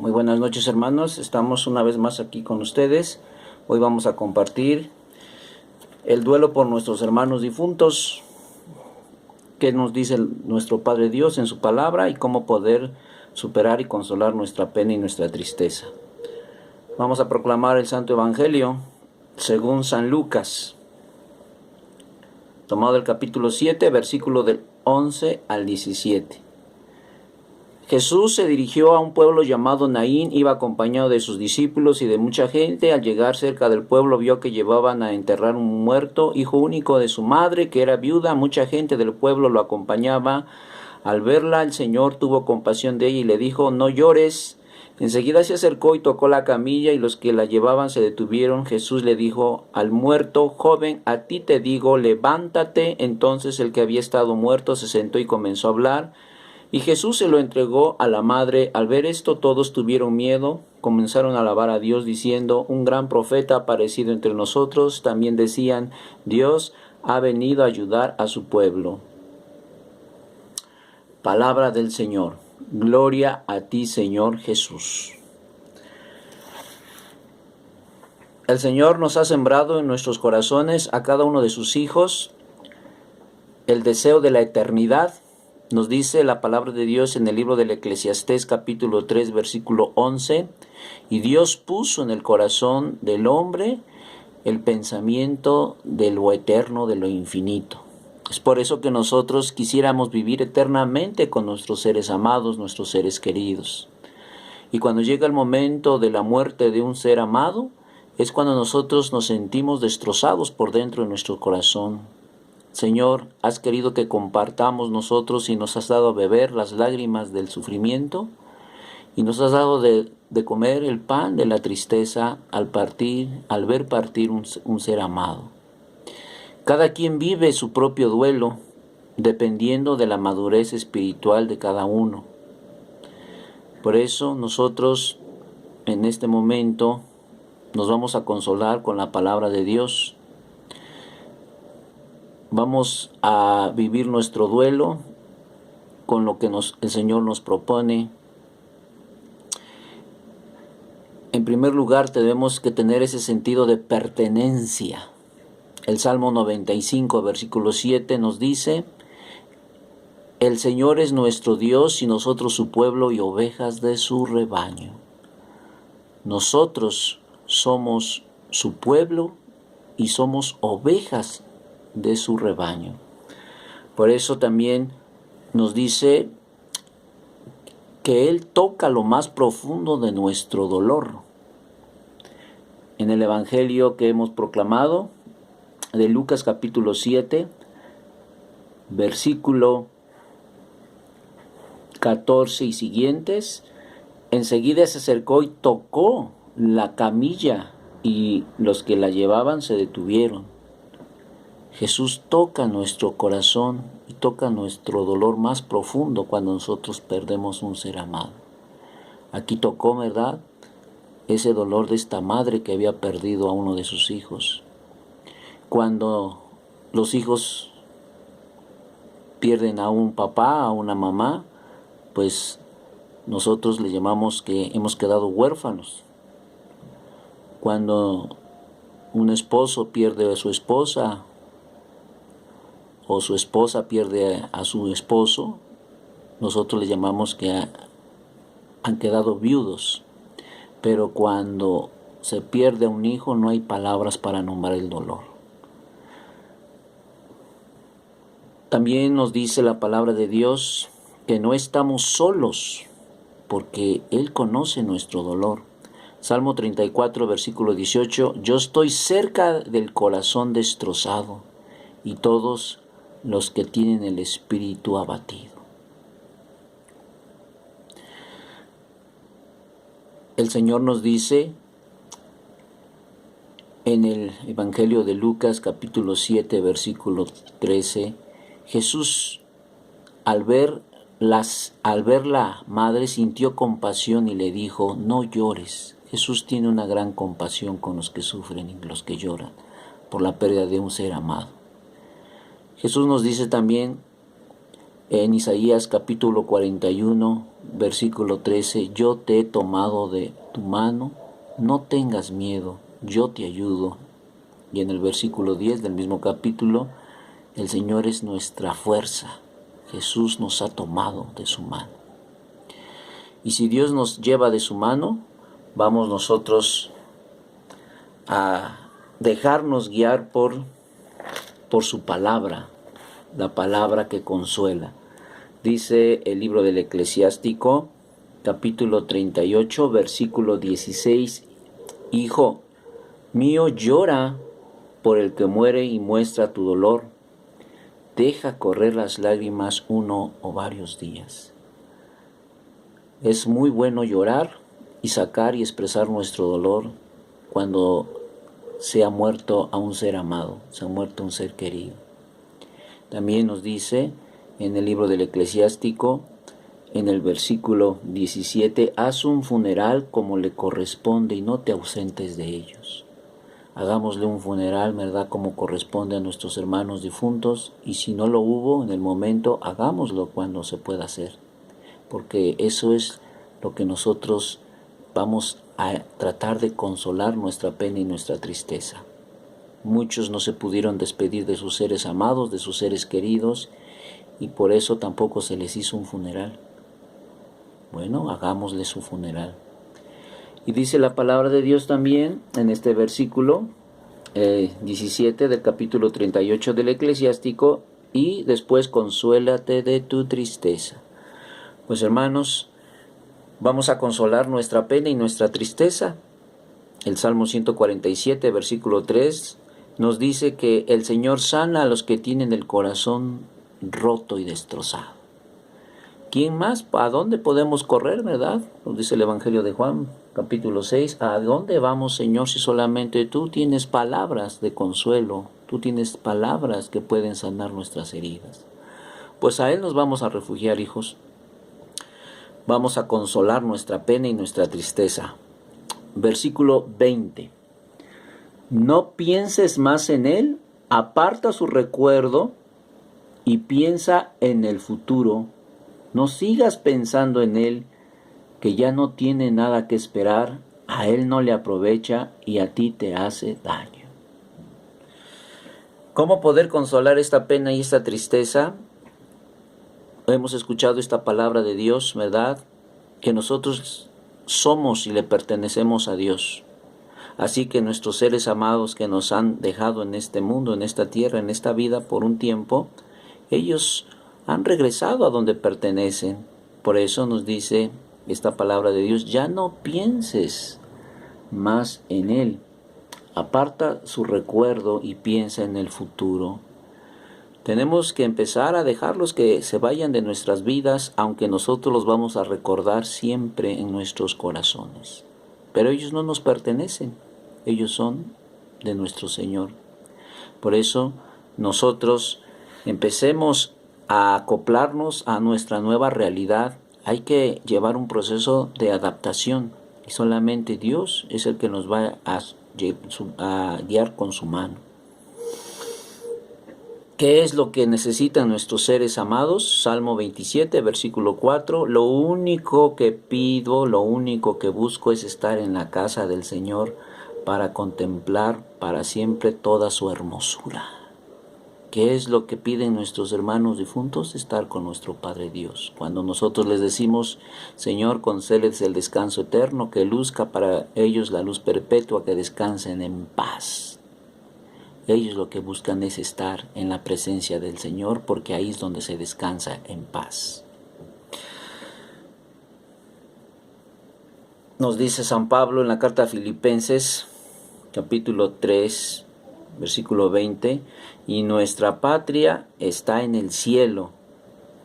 Muy buenas noches, hermanos. Estamos una vez más aquí con ustedes. Hoy vamos a compartir el duelo por nuestros hermanos difuntos, qué nos dice nuestro Padre Dios en su palabra y cómo poder superar y consolar nuestra pena y nuestra tristeza. Vamos a proclamar el Santo Evangelio según San Lucas, tomado del capítulo 7, versículo del 11 al 17. Jesús se dirigió a un pueblo llamado Naín, iba acompañado de sus discípulos y de mucha gente. Al llegar cerca del pueblo vio que llevaban a enterrar un muerto, hijo único de su madre, que era viuda. Mucha gente del pueblo lo acompañaba. Al verla, el Señor tuvo compasión de ella y le dijo: no llores. Enseguida se acercó y tocó la camilla, y los que la llevaban se detuvieron. Jesús le dijo al muerto: joven, a ti te digo, levántate. Entonces el que había estado muerto se sentó y comenzó a hablar. Y Jesús se lo entregó a la madre. Al ver esto, todos tuvieron miedo. Comenzaron a alabar a Dios diciendo: un gran profeta ha aparecido entre nosotros. También decían: Dios ha venido a ayudar a su pueblo. Palabra del Señor. Gloria a ti, Señor Jesús. El Señor nos ha sembrado en nuestros corazones, a cada uno de sus hijos, el deseo de la eternidad. Nos dice la palabra de Dios en el libro del Eclesiastés capítulo 3 versículo 11, y Dios puso en el corazón del hombre el pensamiento de lo eterno, de lo infinito. Es por eso que nosotros quisiéramos vivir eternamente con nuestros seres amados, nuestros seres queridos. Y cuando llega el momento de la muerte de un ser amado, es cuando nosotros nos sentimos destrozados por dentro de nuestro corazón. Señor, has querido que compartamos nosotros y nos has dado a beber las lágrimas del sufrimiento y nos has dado de comer el pan de la tristeza al ver partir un ser amado. Cada quien vive su propio duelo dependiendo de la madurez espiritual de cada uno. Por eso nosotros en este momento nos vamos a consolar con la palabra de Dios. Vamos a vivir nuestro duelo con lo que el Señor nos propone. En primer lugar, tenemos que tener ese sentido de pertenencia. El Salmo 95, versículo 7 nos dice: el Señor es nuestro Dios y nosotros su pueblo y ovejas de su rebaño. Nosotros somos su pueblo y somos ovejas de su rebaño. Por eso también nos dice que Él toca lo más profundo de nuestro dolor. En el Evangelio que hemos proclamado, de Lucas capítulo 7, versículo 14 y siguientes, enseguida se acercó y tocó la camilla, y los que la llevaban se detuvieron. Jesús toca nuestro corazón y toca nuestro dolor más profundo cuando nosotros perdemos un ser amado. Aquí tocó, ¿verdad?, ese dolor de esta madre que había perdido a uno de sus hijos. Cuando los hijos pierden a un papá, a una mamá, pues nosotros le llamamos que hemos quedado huérfanos. Cuando un esposo pierde a su esposa, o su esposa pierde a su esposo, nosotros le llamamos que han quedado viudos. Pero cuando se pierde a un hijo, no hay palabras para nombrar el dolor. También nos dice la palabra de Dios que no estamos solos, porque Él conoce nuestro dolor. Salmo 34, versículo 18, yo estoy cerca del corazón destrozado y todos los que tienen el espíritu abatido. El Señor nos dice en el Evangelio de Lucas capítulo 7 versículo 13, Jesús al ver la madre sintió compasión y le dijo: no llores. Jesús tiene una gran compasión con los que sufren y los que lloran por la pérdida de un ser amado. Jesús nos dice también En Isaías capítulo 41, versículo 13, yo te he tomado de tu mano, no tengas miedo, yo te ayudo. Y en el versículo 10 del mismo capítulo, el Señor es nuestra fuerza, Jesús nos ha tomado de su mano. Y si Dios nos lleva de su mano, vamos nosotros a dejarnos guiar por su palabra, la palabra que consuela. Dice el libro del Eclesiástico, capítulo 38, versículo 16, Hijo mío, llora por el que muere y muestra tu dolor. Deja correr las lágrimas uno o varios días. Es muy bueno llorar y sacar y expresar nuestro dolor cuando se ha muerto a un ser amado, se ha muerto un ser querido. También nos dice en el libro del Eclesiástico, en el versículo 17, haz un funeral como le corresponde y no te ausentes de ellos. Hagámosle un funeral, ¿verdad?, como corresponde a nuestros hermanos difuntos, y si no lo hubo en el momento, hagámoslo cuando se pueda hacer, porque eso es lo que nosotros vamos a tratar de consolar nuestra pena y nuestra tristeza. Muchos no se pudieron despedir de sus seres amados, de sus seres queridos, y por eso tampoco se les hizo un funeral. Bueno, hagámosle su funeral. Y dice la palabra de Dios también en este versículo 17 del capítulo 38 del Eclesiástico, y después consuélate de tu tristeza. Pues hermanos, vamos a consolar nuestra pena y nuestra tristeza. El Salmo 147, versículo 3, nos dice que el Señor sana a los que tienen el corazón roto y destrozado. ¿Quién más? ¿A dónde podemos correr, verdad? Nos dice el Evangelio de Juan, capítulo 6. ¿A dónde vamos, Señor, si solamente tú tienes palabras de consuelo? Tú tienes palabras que pueden sanar nuestras heridas. Pues a Él nos vamos a refugiar, hijos. Vamos a consolar nuestra pena y nuestra tristeza. Versículo 20. No pienses más en Él, aparta su recuerdo y piensa en el futuro. No sigas pensando en Él, que ya no tiene nada que esperar, a Él no le aprovecha y a ti te hace daño. ¿Cómo poder consolar esta pena y esta tristeza? Hemos escuchado esta palabra de Dios, ¿verdad? Que nosotros somos y le pertenecemos a Dios. Así que nuestros seres amados que nos han dejado en este mundo, en esta tierra, en esta vida por un tiempo, ellos han regresado a donde pertenecen. Por eso nos dice esta palabra de Dios, ya no pienses más en Él. Aparta su recuerdo y piensa en el futuro. Tenemos que empezar a dejarlos que se vayan de nuestras vidas, aunque nosotros los vamos a recordar siempre en nuestros corazones. Pero ellos no nos pertenecen, ellos son de nuestro Señor. Por eso nosotros empecemos a acoplarnos a nuestra nueva realidad. Hay que llevar un proceso de adaptación y solamente Dios es el que nos va a guiar con su mano. ¿Qué es lo que necesitan nuestros seres amados? Salmo 27, versículo 4. Lo único que pido, lo único que busco es estar en la casa del Señor para contemplar para siempre toda su hermosura. ¿Qué es lo que piden nuestros hermanos difuntos? Estar con nuestro Padre Dios. Cuando nosotros les decimos, Señor, concédeles el descanso eterno, que luzca para ellos la luz perpetua, que descansen en paz. Ellos lo que buscan es estar en la presencia del Señor, porque ahí es donde se descansa en paz. Nos dice San Pablo en la carta a Filipenses, capítulo 3, versículo 20, y nuestra patria está en el cielo,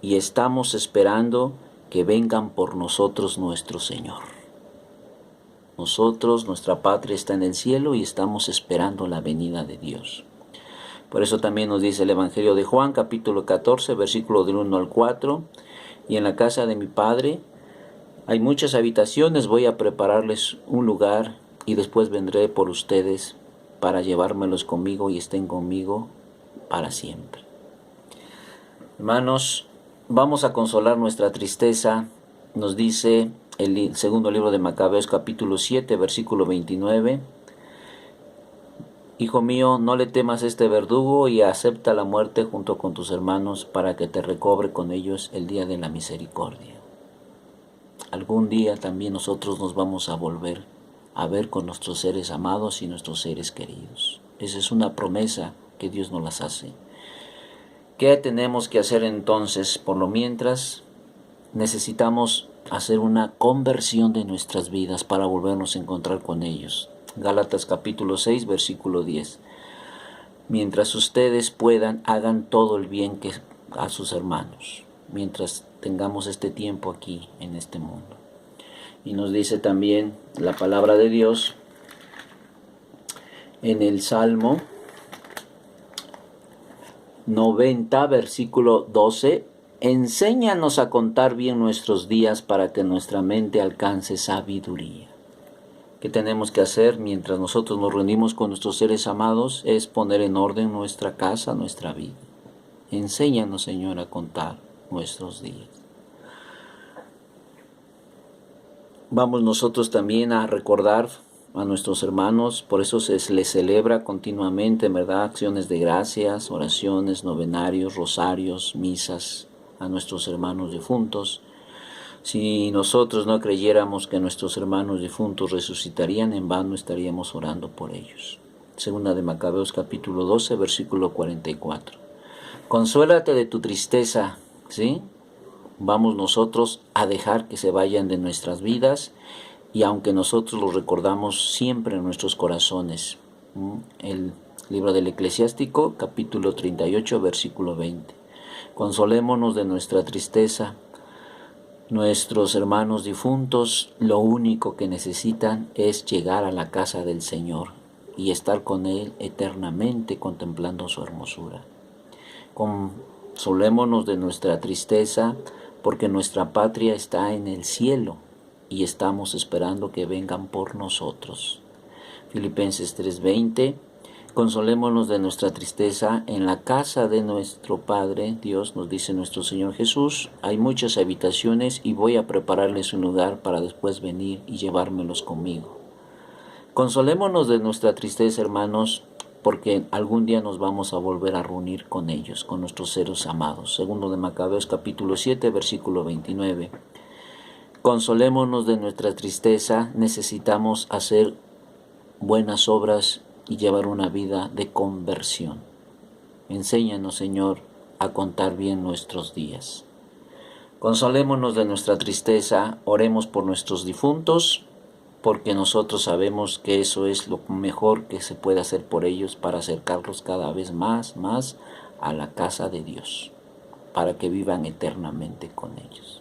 y estamos esperando que vengan por nosotros nuestro Señor. Nosotros, nuestra patria está en el cielo y estamos esperando la venida de Dios. Por eso también nos dice el Evangelio de Juan, capítulo 14, versículo del 1 al 4, y en la casa de mi Padre hay muchas habitaciones, voy a prepararles un lugar y después vendré por ustedes para llevármelos conmigo y estén conmigo para siempre. Hermanos, vamos a consolar nuestra tristeza. Nos dice el segundo libro de Macabeos, capítulo 7, versículo 29. Hijo mío, no le temas a este verdugo y acepta la muerte junto con tus hermanos para que te recobre con ellos el día de la misericordia. Algún día también nosotros nos vamos a volver a ver con nuestros seres amados y nuestros seres queridos. Esa es una promesa que Dios nos las hace. ¿Qué tenemos que hacer entonces? Por lo mientras, necesitamos hacer una conversión de nuestras vidas para volvernos a encontrar con ellos. Gálatas capítulo 6, versículo 10. Mientras ustedes puedan, hagan todo el bien que a sus hermanos, mientras tengamos este tiempo aquí en este mundo. Y nos dice también la palabra de Dios en el Salmo 90, versículo 12, enséñanos a contar bien nuestros días para que nuestra mente alcance sabiduría. ¿Qué tenemos que hacer mientras nosotros nos reunimos con nuestros seres amados? Es poner en orden nuestra casa, nuestra vida. Enséñanos, Señor, a contar nuestros días. Vamos nosotros también a recordar a nuestros hermanos, por eso se les celebra continuamente, ¿verdad? Acciones de gracias, oraciones, novenarios, rosarios, misas a nuestros hermanos difuntos. Si nosotros no creyéramos que nuestros hermanos difuntos resucitarían, en vano estaríamos orando por ellos. Segunda de Macabeos capítulo 12, versículo 44. Consuélate de tu tristeza, ¿sí? Vamos nosotros a dejar que se vayan de nuestras vidas, y aunque nosotros los recordamos siempre en nuestros corazones. El libro del Eclesiástico, capítulo 38, versículo 20. Consolémonos de nuestra tristeza. Nuestros hermanos difuntos lo único que necesitan es llegar a la casa del Señor y estar con Él eternamente contemplando su hermosura. Consolémonos de nuestra tristeza porque nuestra patria está en el cielo y estamos esperando que vengan por nosotros. Filipenses 3:20. Consolémonos de nuestra tristeza en la casa de nuestro Padre Dios, nos dice nuestro Señor Jesús. Hay muchas habitaciones y voy a prepararles un lugar para después venir y llevármelos conmigo. Consolémonos de nuestra tristeza, hermanos, porque algún día nos vamos a volver a reunir con ellos, con nuestros seres amados. Segundo de Macabeos capítulo 7, versículo 29. Consolémonos de nuestra tristeza, necesitamos hacer buenas obras y llevar una vida de conversión. Enséñanos, Señor, a contar bien nuestros días. Consolémonos de nuestra tristeza, oremos por nuestros difuntos, porque nosotros sabemos que eso es lo mejor que se puede hacer por ellos para acercarlos cada vez más a la casa de Dios, para que vivan eternamente con ellos.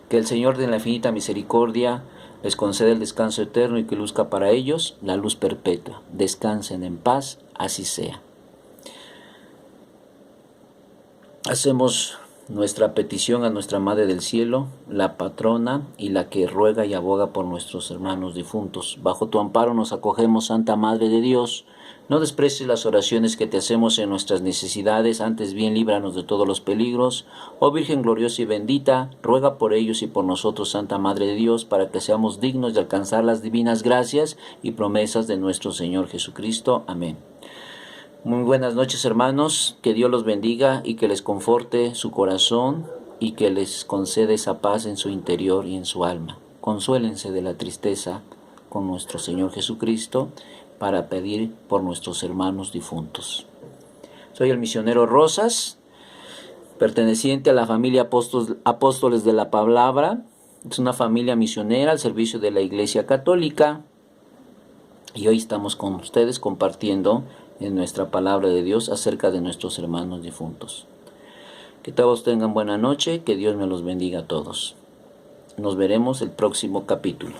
Que el Señor de la infinita misericordia les conceda el descanso eterno y que luzca para ellos la luz perpetua. Descansen en paz, así sea. Hacemos nuestra petición a nuestra Madre del Cielo, la patrona y la que ruega y aboga por nuestros hermanos difuntos. Bajo tu amparo nos acogemos, Santa Madre de Dios. No desprecies las oraciones que te hacemos en nuestras necesidades, antes bien líbranos de todos los peligros. Oh Virgen gloriosa y bendita, ruega por ellos y por nosotros, Santa Madre de Dios, para que seamos dignos de alcanzar las divinas gracias y promesas de nuestro Señor Jesucristo. Amén. Muy buenas noches, hermanos, que Dios los bendiga y que les conforte su corazón y que les conceda esa paz en su interior y en su alma. Consuélense de la tristeza con nuestro Señor Jesucristo para pedir por nuestros hermanos difuntos. Soy el misionero Rosas, perteneciente a la familia Apóstoles de la Palabra. Es una familia misionera al servicio de la Iglesia Católica y hoy estamos con ustedes compartiendo en nuestra palabra de Dios acerca de nuestros hermanos difuntos. Que todos tengan buena noche, que Dios me los bendiga a todos. Nos veremos el próximo capítulo.